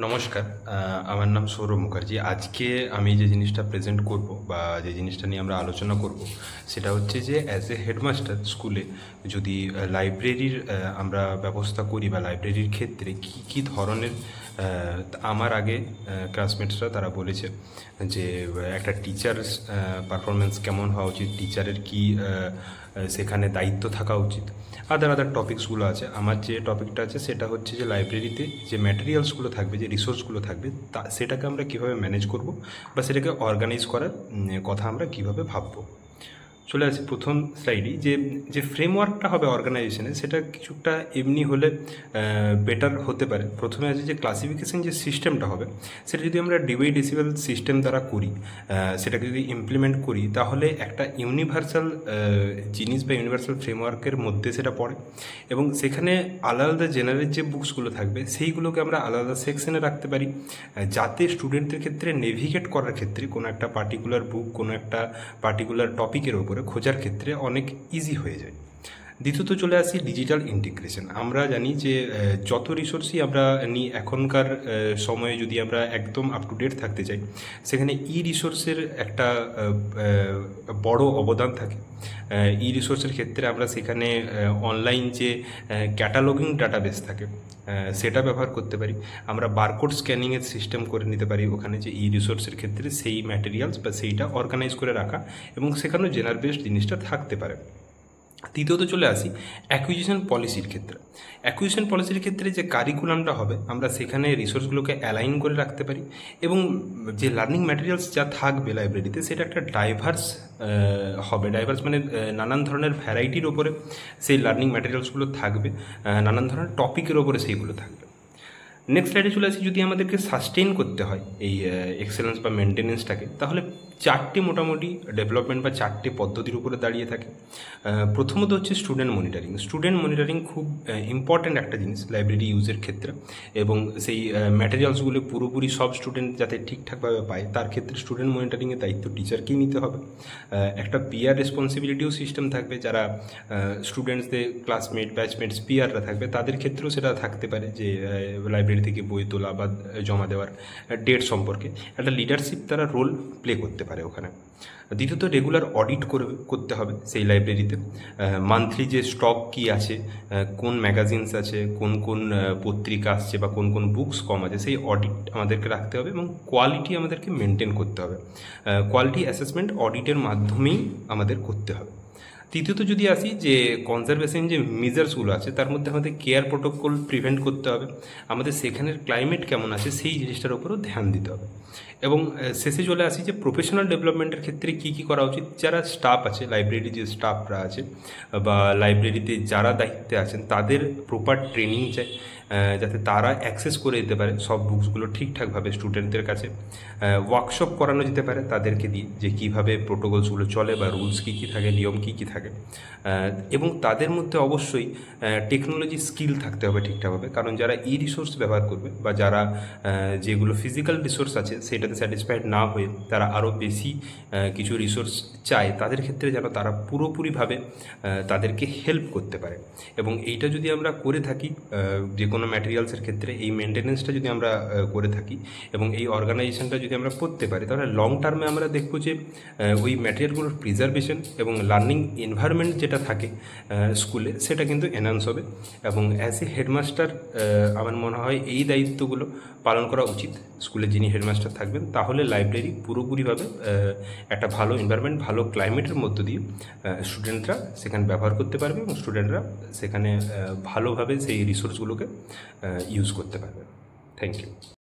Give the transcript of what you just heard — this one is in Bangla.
নমস্কার। আমার নাম সৌরভ মুখার্জি। আজকে আমি যে জিনিসটা প্রেজেন্ট করব বা যে জিনিসটা নিয়ে আমরা আলোচনা করব সেটা হচ্ছে যে অ্যাজ এ হেডমাস্টার স্কুলে যদি লাইব্রেরির আমরা ব্যবস্থা করি বা লাইব্রেরির ক্ষেত্রে কি কি ধরনের আমার আগে ক্লাসমেটসরা তারা বলেছে যে একটা টিচার পারফরমেন্স কেমন হওয়া উচিত, টিচারের কি সেখানে দায়িত্ব থাকা উচিত, আদার টপিকসগুলো আছে। আমার যে টপিকটা আছে সেটা হচ্ছে যে লাইব্রেরিতে যে ম্যাটেরিয়ালসগুলো থাকবে, যে রিসোর্সগুলো থাকবে, সেটাকে আমরা কীভাবে ম্যানেজ করব বা সেটাকে অর্গানাইজ করার কথা আমরা কীভাবে ভাববো। চলে আসি প্রথম স্লাইডেই, যে যে ফ্রেমওয়ার্কটা হবে অর্গানাইজেশনে সেটা কিছুটা এমনি হলে বেটার হতে পারে। প্রথমে আছে যে ক্লাসিফিকেশন যে সিস্টেমটা হবে সেটা যদি আমরা ডিভাইড ডেসিবেল সিস্টেম দ্বারা করি, সেটাকে যদি ইমপ্লিমেন্ট করি তাহলে একটা ইউনিভার্সাল জিনিস বা ইউনিভার্সাল ফ্রেমওয়ার্কের মধ্যে সেটা পড়ে এবং সেখানে আলাদা আলাদা জেনারেল যে বুকসগুলো থাকবে সেইগুলোকে আমরা আলাদা আলাদা সেকশনে রাখতে পারি, যাতে স্টুডেন্টদের ক্ষেত্রে নেভিগেট করার ক্ষেত্রে কোনো একটা পার্টিকুলার বুক, কোনো একটা পার্টিকুলার টপিকের ওপরে খোঁজার ক্ষেত্রে অনেক ইজি হয়ে যায়। দ্বিতীয়ত চলে আসি ডিজিটাল ইন্টিগ্রেশন। আমরা জানি যে যত রিসোর্সই আমরা নিই এখনকার সময়ে, যদি আমরা একদম আপ টু ডেট থাকতে চাই সেখানে ই রিসোর্সের একটা বড় অবদান থাকে। ই রিসোর্সের ক্ষেত্রে আমরা সেখানে অনলাইন যে ক্যাটালগিং ডাটাবেস থাকে সেটা ব্যবহার করতে পারি। আমরা বারকোড স্ক্যানিংয়ের সিস্টেম করে নিতে পারি ওখানে, যে ই রিসোর্সের ক্ষেত্রে সেই ম্যাটেরিয়ালস বা সেইটা অর্গানাইজ করে রাখা এবং সেখানেও জেনার বেসড জিনিসটা থাকতে পারে। তৃতীয়ত চলে আসি অ্যাকুইজিশন পলিসির ক্ষেত্রে। অ্যাকুইজিশন পলিসির ক্ষেত্রে যে কারিকুলামটা হবে আমরা সেখানে রিসোর্সগুলোকে অ্যালাইন করে রাখতে পারি এবং যে লার্নিং ম্যাটেরিয়ালস যা থাকবে লাইব্রেরিতে সেটা একটা ডাইভার্স হবে। ডাইভার্স মানে নানান ধরনের ভ্যারাইটির ওপরে সেই লার্নিং ম্যাটেরিয়ালসগুলো থাকবে, নানান ধরনের টপিকের ওপরে সেইগুলো থাকবে। নেক্সট স্লাইডে চলে আসি, যদি আমাদেরকে সাস্টেইন করতে হয় এই এক্সেলেন্স বা মেনটেনেন্সটাকে, তাহলে চারটে মোটামুটি ডেভেলপমেন্ট বা চারটে পদ্ধতির উপরে দাঁড়িয়ে থাকে। প্রথমত হচ্ছে স্টুডেন্ট মনিটরিং। স্টুডেন্ট মনিটরিং খুব ইম্পর্ট্যান্ট একটা জিনিস লাইব্রেরি ইউজের ক্ষেত্রে, এবং সেই ম্যাটেরিয়ালসগুলো পুরোপুরি সব স্টুডেন্ট যাতে ঠিকঠাকভাবে পায় তার ক্ষেত্রে স্টুডেন্ট মনিটরিংয়ের দায়িত্ব টিচারকেই নিতে হবে। একটা পিয়ার রেসপন্সিবিলিটিও সিস্টেম থাকবে, যারা স্টুডেন্টসদের ক্লাসমেট, ব্যাচমেটস, পিয়াররা থাকবে তাদের ক্ষেত্রেও সেটা থাকতে পারে, যে লাইব্রেরি থেকে বই তোলা বা জমা দেওয়ার ডেট সম্পর্কে একটা লিডারশিপ তারা রোল প্লে করতে পারে ওখানে। দ্বিতীয়ত রেগুলার অডিট করতে হবে সেই লাইব্রেরিতে। মান্থলি যে স্টক কি আছে, কোন ম্যাগাজিনস আছে, কোন কোন পত্রিকা আসছে বা কোন কোন বুকস কম আছে, সেই অডিট আমাদেরকে রাখতে হবে এবং কোয়ালিটি আমাদেরকে মেনটেন করতে হবে। কোয়ালিটি অ্যাসেসমেন্ট অডিটের মাধ্যমেই আমাদের করতে হবে। তৃতীয়ত যদি আসি, যে কনজারভেশন যে মেজার্সগুলো আছে তার মধ্যে আমাদের কেয়ার প্রোটোকল প্রিভেন্ট করতে হবে, আমাদের সেখানের ক্লাইমেট কেমন আছে সেই জিনিসটার উপরও ধ্যান দিতে হবে। এবং শেষে চলে আসি যে প্রফেশনাল ডেভেলপমেন্টের ক্ষেত্রে কী কী করা উচিত। যারা স্টাফ আছে, লাইব্রেরি যে স্টাফরা আছে বা লাইব্রেরিতে যারা দায়িত্বে আছেন তাদের প্রপার ট্রেনিং চাই, যাতে তারা অ্যাক্সেস করে দিতে পারে সব বুকসগুলো ঠিকঠাকভাবে স্টুডেন্টদের কাছে। ওয়ার্কশপ করানো যেতে পারে তাদেরকে দিয়ে, যে কীভাবে প্রোটোকলসগুলো চলে বা রুলস কী কী থাকে, নিয়ম কী কী থাকে। এবং তাদের মধ্যে অবশ্যই টেকনোলজি স্কিল থাকতে হবে ঠিকঠাকভাবে, কারণ যারা ই রিসোর্স ব্যবহার করবে বা যারা যেগুলো ফিজিক্যাল রিসোর্স আছে সেটাতে স্যাটিসফাইড না হয়ে তারা আরও বেশি কিছু রিসোর্স চায়, তাদের ক্ষেত্রে যেন তারা পুরোপুরিভাবে তাদেরকে হেল্প করতে পারে। এবং এইটা যদি আমরা করে থাকি যে কোনো ম্যাটেরিয়ালসের ক্ষেত্রে, এই মেনটেনেন্সটা যদি আমরা করে থাকি এবং এই অর্গানাইজেশনটা যদি আমরা করতে পারি, তাহলে লং টার্মে আমরা দেখব যে ওই ম্যাটেরিয়ালগুলোর প্রিজার্ভেশন এবং লার্নিং এনভায়রনমেন্ট যেটা থাকে স্কুলে সেটা কিন্তু এনহান্স হবে। এবং অ্যাজ এ হেডমাস্টার আমার মনে হয় এই দায়িত্বগুলো পালন করা উচিত স্কুলে যিনি হেডমাস্টার থাকবেন, তাহলে লাইব্রেরি পুরোপুরিভাবে একটা ভালো এনভায়রনমেন্ট, ভালো ক্লাইমেটের মধ্য দিয়ে স্টুডেন্টরা সেখানে ব্যবহার করতে পারবে এবং স্টুডেন্টরা সেখানে ভালোভাবে সেই রিসোর্সগুলোকে ইউজ করতে পারবে। Thank you.